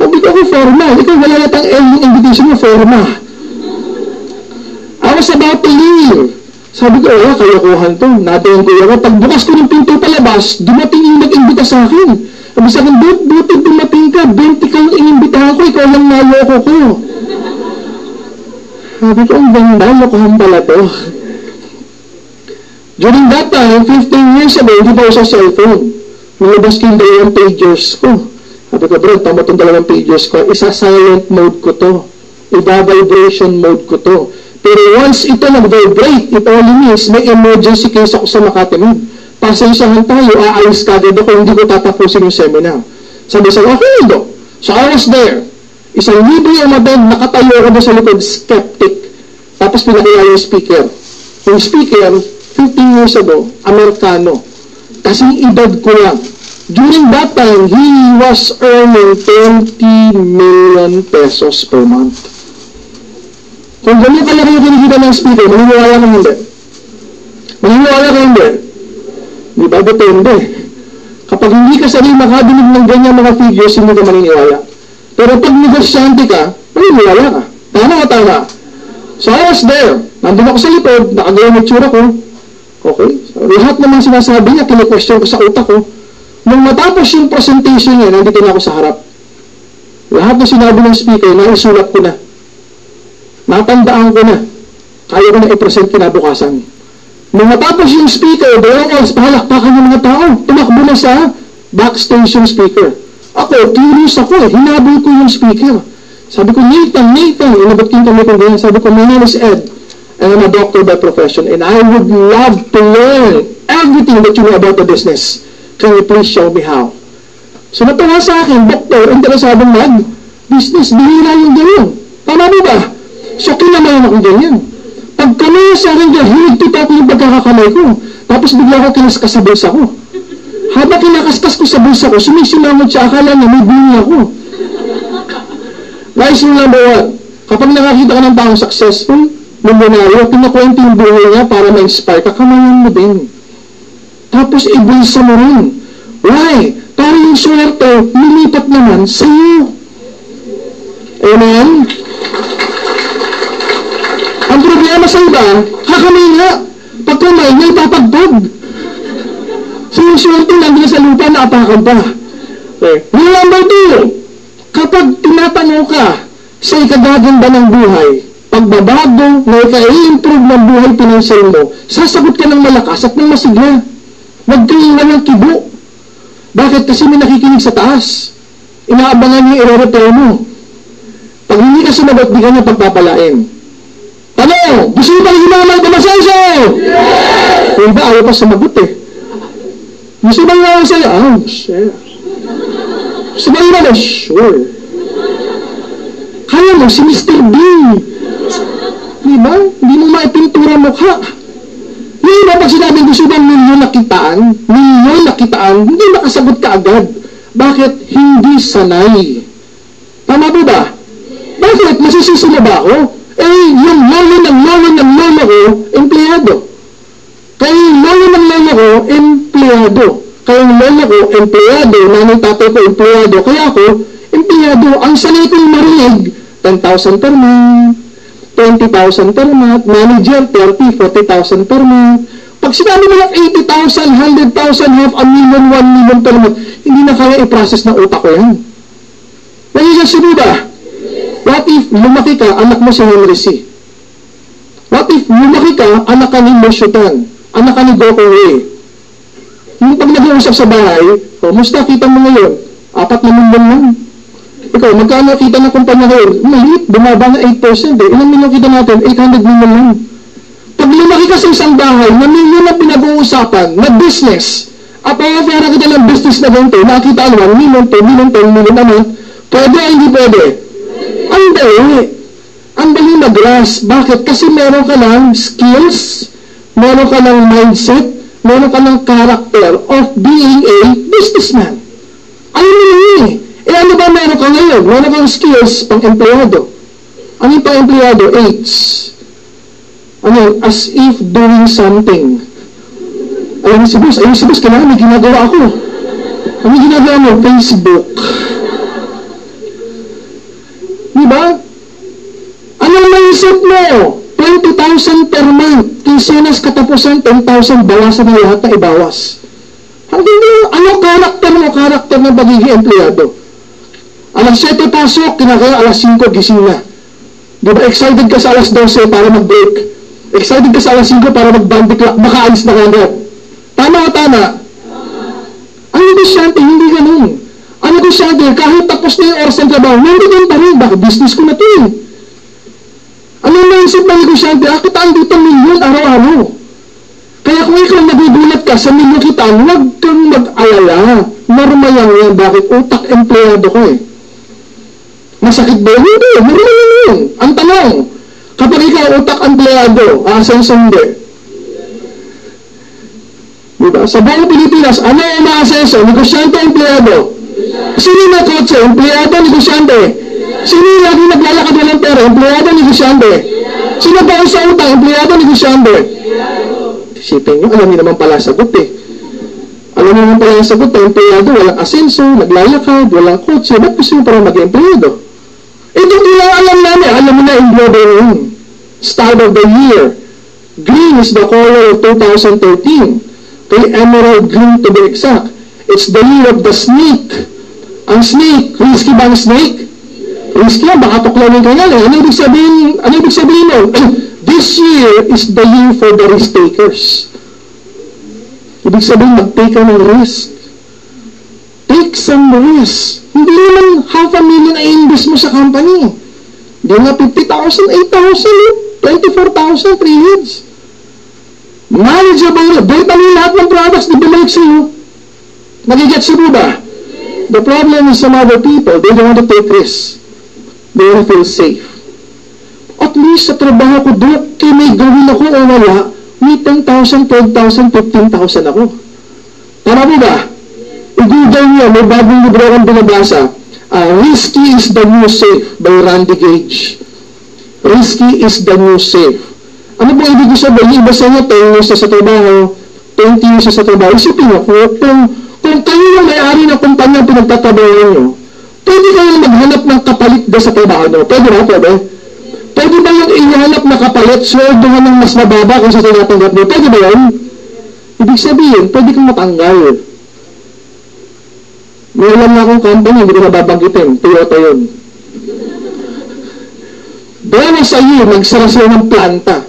Sabi ko, formal. Ikaw wala natang yung invitation mo, formal. I was about to leave. Sabi ko, kalokohan to. Natingin ko ako. Pagbukas ko ng pinto palabas, dumating yung nag-imbita sa akin. Sabi sa akin, buti dumating ka. 20 ka yung inimbitahan ko. Ikaw lang naloko ko. Sabi ko, ang ganda. Lokohan pala to. During that time, 15 years ago, hindi pa ako sa cellphone. Nilabas ko yung 2 pagers ko. Sabi ko, bro, tama itong 2 pagers ko. Isa silent mode ko to. Iba vibration mode ko to. Pero once ito nag-vibrate, it only means may emergency case ako sa Makati Med. Pasensyahan tayo, aalis ka agad ako, hindi ko tatapusin yung seminar. Sabi sa okay, do. So I was there. 1,000 yung umatend, nakatayo ako doon sa likod, skeptic. Tapos pinakilala yung speaker. Yung speaker, 15 years ago, Amerikano. Kasi edad ko lang. During that time, he was earning 20 million pesos per month. Kung ganyan kalaki yung kinikita ng speaker, maniniwala ka hindi. Maniniwala ka hindi. Di ba? Depende. Kapag hindi ka sarili makadinig ng ganyan mga figures, hindi ka maniniwala. Pero pag negosyante ka, maniniwala ka. Tama o tama? So I was there. Nandun ako sa likod, nakagawa ng tsura ko. Okay? So, lahat naman sinasabi niya, kine-question ko sa utak ko. Nung matapos yung presentation niya, nandito na ako sa harap. Lahat na sinabi ng speaker, naisulat ko na. Natandaan ko na. Kaya ko na i-present kinabukasan. Nung matapos yung speaker, palakpakan yung mga tao. Tumakbo na sa backstage yung speaker. Ako, curious ako hinabol ko yung speaker. Sabi ko, Nathan, inabot ko yung kami kong ganyan. Sabi ko, my name is Ed. And I'm a doctor by profession. And I would love to learn everything that you know about the business. Can you please show me how? So natuwa sa akin, doktor, interesadong mag-business. Bihira yung ganyan. Tama mo ba? So, kinamayan akong ganyan. Pag kamay sa akin dyan, hinigpit ako yung pagkakakamay ko. Tapos bigla ko kinaskas sa bulsa ko. Habang kinakaskas ko sa bulsa ko, sumisimangot siya, akala niya may bunyi ako. Guys, yung number one, kapag nakakita ka ng taong successful, milyonaryo, kinakwento yung buhay niya para ma-inspire ka, kamayan mo din. Tapos ibulsa mo rin. Why? Para yung swerte, nilipat naman sa iyo. Amen? Ang problema sa iba, kakamay nga. Pagkamay nga, ipapagpag. So yung swerte nandun sa lupa, naapakan pa. Okay. Number two, kapag tinatanong ka sa ikagaganda ng buhay, pagbabago na ika-i-improve ng buhay pinansyal mo, sasagot ka ng malakas at ng masigla. Huwag kayong walang kibo. Bakit? Kasi may nakikinig sa taas. Inaabangan niyo i-repair mo. Pag hindi ka sumagot, di ka niya pagpapalain. Tanong, gusto mo bang himamal ka masenso? Yes! Kung ba, ayaw pa sumagot eh. Gusto mo bang himamal sa'yo? Share. Gusto mo bang himamal? Sure. Kaya mo, si Mr. B. Diba? Hindi mo maipintura mukha. Yung iba pag sinabing gusto bang milyon nakitaan, hindi makasagot ka agad. Bakit? Hindi sanay. Tama ba ba? Bakit? Masisisi na ba ako? Yung lolo ng lolo ko, empleyado. Kaya yung lolo ng lolo ko, empleyado. Kaya yung lolo ko, empleyado. Nanay tatay ko, empleyado. Kaya ako, empleyado. Ang sanay kong marinig, 10,000 per month, 20,000 per month, manager, 30,000, 40,000 per month. Pag sinabi mo lang 80,000, 100,000, half a million, 1 million per month, hindi na kaya i-process ng utak ko yan. Nagiging mo ba? What if lumaki ka, anak mo si Henry C? What if lumaki ka, anak ka ni Moshutan, anak ka ni Gokong Ray? Yung pag nag-uusap sa bahay, musta kita mo ngayon? 4 na million lang. Ikaw, magkano kita ng kumpanya ngayon? Maliit, bumaba na 8% eh. Ilang million kita natin? 800 million lang. Pag lumaki ka sa isang bahay, na million na pinag-uusapan, na business, at pera kita ng business na ganito, nakita naman, million, 2 million, 10 million naman, pwede o hindi pwede? Ang dali. Ang dali mag-grasp. Bakit? Kasi meron ka ng skills, meron ka ng mindset, meron ka ng character of being a businessman. Ayun mo yun eh. Ano ba meron ka ngayon? Meron kang skills pang-empleyado. Ano yung pang-empleyado? AIDS. Ano? As if doing something. Ayun si boss, kailangan may ginagawa ako. Ano ginagawa mo? Facebook. Diba? Anong maisip mo? 20,000 per month. Kinsinas katapusan, 10,000 bawasan na lahat na ibawas. Ano karakter ng pagiging empleyado? Alas 7 pasok, kinakaya alas 5 gising na. Diba excited ka sa alas 12 para mag-break? Excited ka sa alas 5 para mag-bandy clock, makaalis na kagad. Tama o tama? Ang negosyante, hindi ganun. Ang negosyante, kahit tapos na yung oras ng trabaho, nandiyan pa rin, bakit business ko na ito eh. Anong naisip ng negosyante? Kitaan dito milyon araw-araw. Kaya kung ikaw nagugulat ka sa milyon kitaan, huwag kang mag-alala. Normal yan. Bakit? Utak empleyado ko eh. Masakit ba? Hindi. Normal yun. Ang tanong, kapag ikaw utak empleyado, asenso hindi. Diba? Sa buong Pilipinas, ano yung maasenso? Negosyante, empleyado. Sino yung kotse? Empleyado, negosyante. Sino yung lagi naglalakad walang pera? Empleyado, negosyante. Sino ba sa utang? Empleyado, negosyante. Isipin nyo, alam niyo naman pala sagot eh. Alam niyo naman pala yung sagot na empleyado, walang asenso, naglalakad, walang kotse, ba't gusto nyo parang mag-empleyado? Ito lang alam namin, alam mo na yung global yun. Start of the year. Green is the color of 2013. Kay emerald green to be exact. It's the year of the snake. Ang snake, risky ba ang snake? Risky yan, baka tuklawin ka yan eh. Ano ibig sabihin nun? This year is the year for the risk takers. Ibig sabihin, mag-take ka ng risk. Take some risk. Hindi naman 500,000 ay invest mo sa company. Hindi nga 50,000, 8,000, 24,000, 3 years. Manageable. Benta mo lahat ng products na bumalik sa'yo. Nagigets mo ba? The problem is some other people, they don't want to take risks. They want to feel safe. At least sa trabaho ko, doon, kaya may gawin ako o wala, may 10,000, 12,000, 15,000 ako. Tama mo ba? I-google niyo, may bagong libro akong binabasa. Risky is the New Safe by Randy Gage. Risky is the New Safe. Ano po ibig sabihin? Iba sa inyo, 10 years sa trabaho, 20 years sa trabaho. Isipin nyo, kung kayo yung may-ari ng kumpanya pinagtatrabaho nyo, pwede kayo maghanap ng kapalit ba sa trabaho nyo? Pwede ba? Pwede? Pwede ba yung ihanap na kapalit, sweldohan ng mas mababa kung sa tinatanggap nyo? Pwede ba yun? Ibig sabihin, pwede kang matanggal. May alam na akong company, hindi ko nababanggitin. Toyota yun. Bonus sa year, nagsara sila ng planta.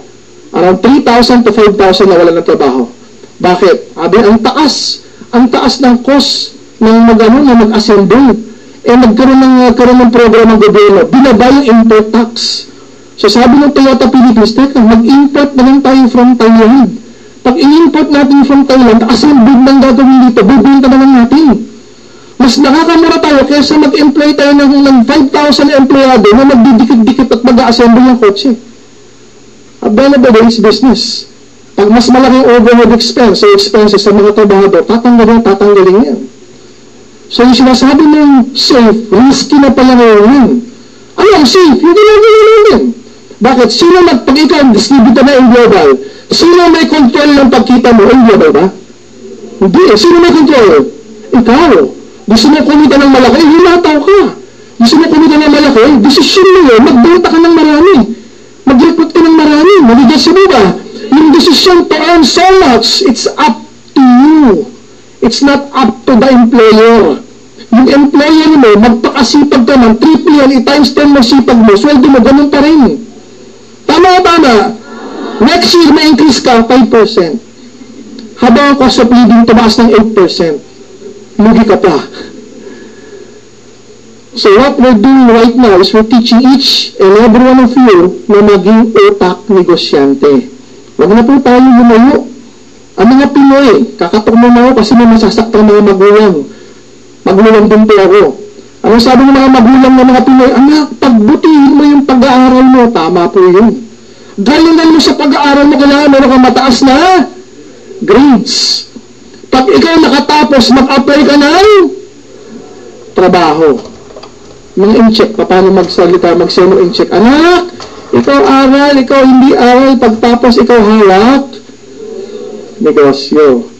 Around 3,000 to 5,000 na wala ng trabaho. Bakit? Ang taas ng cost ng mag-assemble. Nagkaroon ng program ng gobyerno. Binaba yung import tax. So sabi ng Toyota Philippines, teka, mag-import na lang tayo from Thailand. Pag in-import natin from Thailand, assembled ng gagawin dito, bibenta na lang natin. Mas nakakamura tayo kaysa mag-employ tayo ng 5,000 empleyado na magdidikit-dikit at mag-assemble ng kotse. Available is business. Pag mas malaking overhead expense o expenses sa mga trabahador, tatanggalin yan. So yung sinasabi ng safe, risky na pala ngayon. Ano ang safe? Yung ginagawa namin. Bakit? Sino pag ikaw ang distributor na in global, sino may control ng pagkita mo in global ba? Hindi. Sino may control? Ikaw. Gusto mo kumita ng malaki, hinataw ka. Gusto mo kumita ng malaki, desisyon mo yun, magbenta ka ng marami. Mag-recruit ka ng marami. Magigets mo ba? Yung desisyon to earn so much, it's up to you. It's not up to the employer. Yung employer mo, magpakasipag ka ng triple yan, i-times 10 mo sipag mo, sweldo mo, ganun pa rin. Tama o tama? Next year, may increase ka, 5%. Habang ang cost of living, tumaas ng 8%. Lugi ka pa. So what we're doing right now is we're teaching each and every one of you na maging utak negosyante. Huwag na po tayo lumayo. Ang mga Pinoy, kakatok mo na ako kasi may masasaktan mga magulang. Magulang din po ako. Ano sabi ng mga magulang ng mga Pinoy? Anak, pagbutihin mo yung pag-aaral mo. Tama po yun. Galingan mo sa pag-aaral mo, kailangan meron kang mataas na grades. Pag ikaw nakatapos, mag-apply ka ng trabaho. Mga in-check, paano magsalita, mag-seno in-check. Anak, ikaw aral, ikaw hindi aral, pagtapos ikaw hawak negosyo.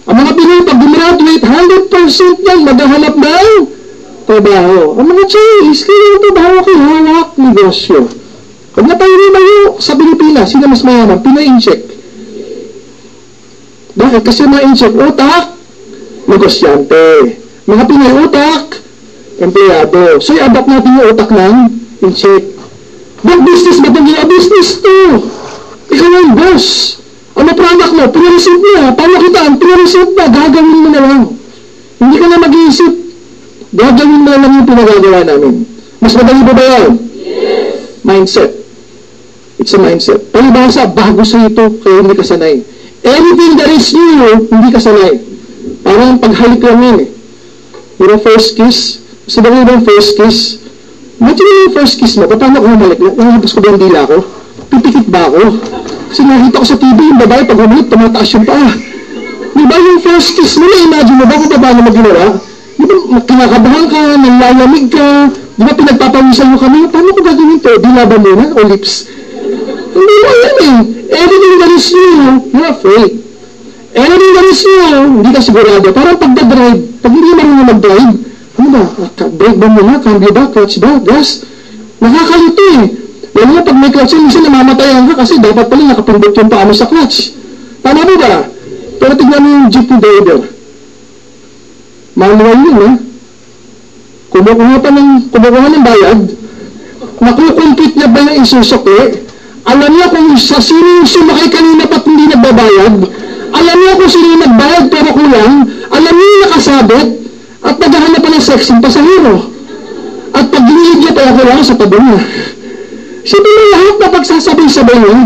Ang mga Pinoy, pag gumraduate, 100% yan, maghahanap ng trabaho. Ang mga Chinese, kaya trabaho kayo, hawak negosyo. Pag na tayo rin sa Pilipinas, sino mas mayaman? Pinoy in-check. Bakit? Kasi mga in-check, utak, negosyante. Mga Pinoy, utak, empleyado. So, i-adapt natin yung utak ng in-check. Bang business ba itong business to? Ikaw ang boss. Ano product mo? Pinareceive na. Paano kitaan? Pinareceive na. Gagawin mo na lang. Hindi ka na mag-iisip. Gagawin mo na lang yung pinagagawa namin. Mas madali ba yan? Yes. Mindset. It's a mindset. Palibasa, bago sa ito, kaya hindi ka sanay. Anything that is new, hindi ka sanay. Parang paghalik lang yan eh. Yung first kiss, gusto ba yung first kiss? Imagine yung first kiss mo, paano kung humalik? Nangabas ko ba yung dila ko? Pipikit ba ako? Kasi nakita ko sa TV, yung babae, pag humalik, tumataas yung paa. Di ba yung first kiss mo, na-imagine mo ba kung paano maginawa? Di ba, kinakabahan ka, nalalamig ka, di ba pinagpapawisan mo kami, paano ko gagawin ito? Dila ba muna o lips? Hindi mo yan eh. Anything that is new, you're afraid. Anything that is new, hindi ka sigurado. Parang pagdadrive, pag hindi marunong mag-drive, ano ba? Brake ba muna? Cambio ba? Clutch ba? Gas? Nakakalito eh. Lalo na pag may clutch yun, minsan namamatayan ka kasi dapat pala nakapindot yung paa mo sa clutch. Tama mo ba? Pero tignan mo yung jeepney driver. Manual yun ha. Kumukuha ng bayad, nakukumpit niya ba yung isusukli? Alam niya kung sa sino yung sumakay kanina pat hindi nagbabayad. Alam niya kung sino yung nagbayad pero kulang. Alam niya yung nakasabit at naghahanap pa ng sexing pasahero. At pag ginigid niya pala kulang sa tabi niya. Siyempre na lahat na pagsasabay-sabay niya.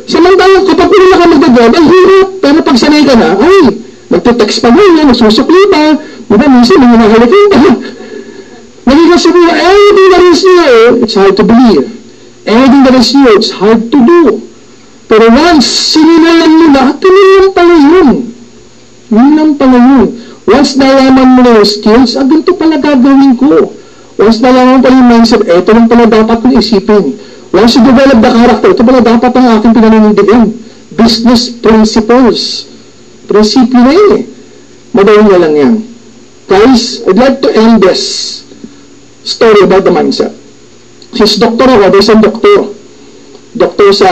Samantalang kapag pula ka magdadrive, ay hirap. Pero pag sanay ka na, ay, magte-text pa niya, magsusukli pa. Diba, minsan, mga nahalikin pa. Nagiging sabihin, anything that is new, it's hard to believe. Anything that is new, it's hard to do. Pero once sinimulan mo na, tuloy lang pala yun. Yun lang pala yun. Once nalaman mo na yung skills, ganito pala gagawin ko. Once nalaman mo pala yung mindset, eto lang pala dapat kong isipin. Once you develop the character, ito pala dapat ang aking pinaninindigan. Business principles. Prinsipyo na yun eh. Madali na lang yan. Guys, I'd like to end this story about the mindset. Since doktor ako, there's a doktor. Doktor sa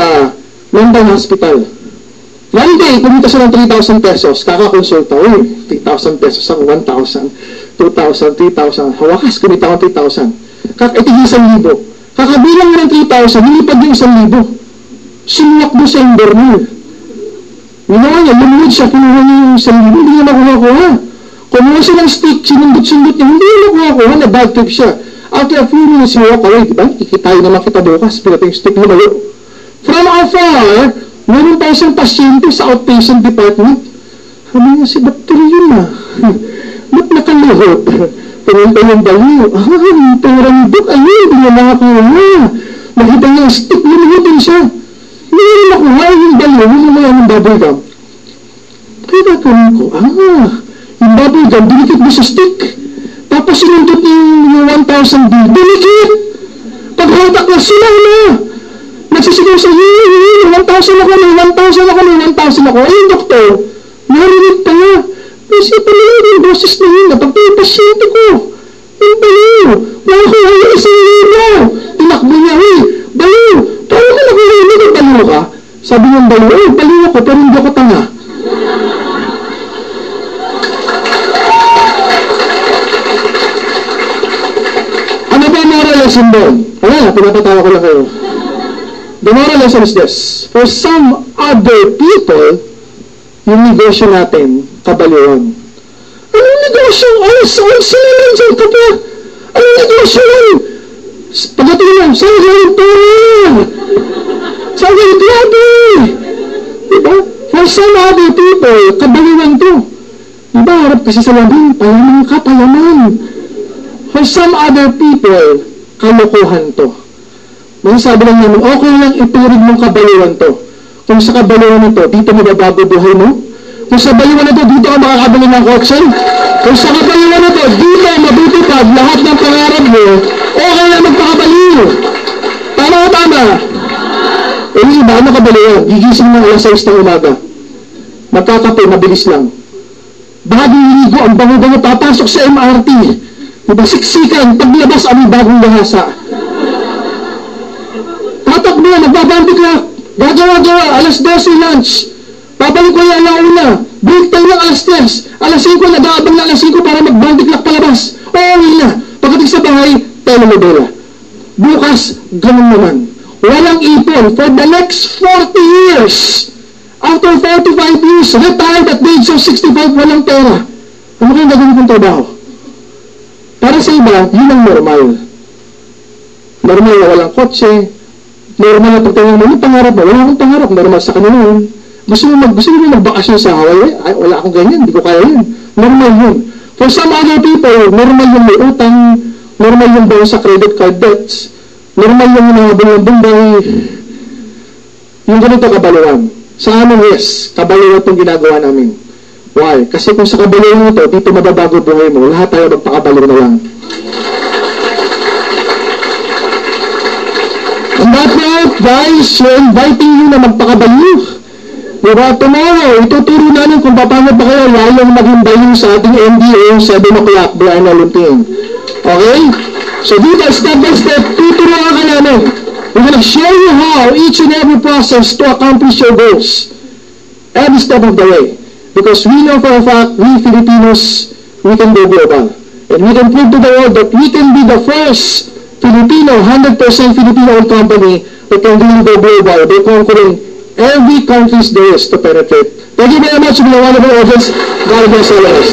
London Hospital. One day, kumita siya ng 3,000 pesos, kakakonsulta. Uy, 3,000 pesos ang 1,000, 2,000, 3,000. Hawakas, kumita ko 3,000. Itigil 1,000. Kakabilang mo ng 3,000, nilipad yung 1,000. Sinuwak doon sa invernal. Ginawa niya, lumulod siya, kinuha niya yung 1,000, hindi niya nakuha-kuha. Kumuha siya ng stick, sinundot-sundot niya, hindi niya nakuha-kuha, na bad trip siya. After a few minutes, he walk away, diba? Kikitayin naman kita bukas, pinating stick na malo. From afar, meron pa isang pasyente sa outpatient department. Sabi niya, si Dr. yun ah. Ba't nakaluhod? Pinunta yung baliw. Ang pera ni Doc, ayun, hindi niya nakakuha. Nakita niya yung stick, lumuhutin siya. Hindi niya nakuha yung baliw, yung mga ng bubble gum. Kaya gagawin ko, yung bubble gum, dinikit mo sa stick. Tapos sinundot yung 1,000 bill, dinikit! Paghatak na sila na! Nagsisigaw sa iyo, 1,000 ako, 1,000 ako, 1,000 ako. Ayun, doktor, narinig pa nga. Kasi pala yung boses na yun, napagpay yung pasyente ko. Yung baliw, nakakuha yung 1,000. Tinakbo niya, baliw, paano ka nakulinig ang baliw ka? Sabi ng baliw, baliw ako, pero hindi ako tanga. Ano ba ang moral lesson doon? Pinapatawa ko lang kayo. The moral lesson is this. For some other people, yung negosyo natin, kabaliwan. Anong negosyo? Sila lang dyan ka pa. Anong negosyo yun? Pagdating lang, saan gawin ito? Saan gawin grabe? Diba? For some other people, kabaliwan to. Diba? Harap kasi sa labi, payaman ka, payaman. For some other people, kalokohan to. Masasabi lang naman, okay lang iturig mong kabaliwan to. Kung sa kabaliwan nito, dito mababago buhay mo. Kung sa kabaliwan nito, dito ka makakabili ng kotse. Kung sa kabaliwan nito, dito mabutipad lahat ng pangarap mo, okay lang magpakabaliw. Tama o tama? E yung iba, ano kabaliwan? Gigising ng alas 6 ng umaga. Magkakape, mabilis lang. Bagong ligo, ang bango-bango, papasok sa MRT. Diba, siksikan, paglabas, ang bagong lahasa. Tatakbo, magbabantik na. Gagawa-gawa, alas 12 lunch. Babalik ko yung alauna. Break time ng alas 10. Alas 5, nag-aabang na alas 5 para magbantiklak palabas. Oo na. Pagdating sa bahay, telenovela. Bukas, ganun naman. Walang ipon for the next 40 years. After 45 years, retired at the age of 65, walang pera. Ano kayong gagawin kong trabaho? Para sa iba, yun ang normal. Normal na walang kotse. Normal na pagtanong mo, yung pangarap mo, wala akong pangarap, normal sa kanila yun. Gusto mo magbakasyon sa Hawaii? Ay, wala akong ganyan, hindi ko kaya yun. Normal yun. For some other people, normal yung may utang, normal yung bawa sa credit card debts, normal yung nabal ng bumbay, yung ganito kabaliwan. Sa amin, yes, kabaliwan itong ginagawa namin. Why? Kasi kung sa kabaliwan ito, dito mababago buhay mo, lahat tayo magpakabaliw na lang. On that note, guys, we're inviting you na magpakabaliw. Diba, tomorrow, ituturo namin kung paano ba kayo layong maging baliw sa ating MDA 7 o'clock, Brian Olympian. Okay? So dito, step by step, tuturuan ka namin. We're gonna show you how each and every process to accomplish your goals. Every step of the way. Because we know for a fact, we Filipinos, we can go global. And we can prove to the world that we can be the first Filipino, 100% Filipino-owned company that can really go global by conquering every country there is to penetrate. Thank you very much for the wonderful audience. God bless all of us.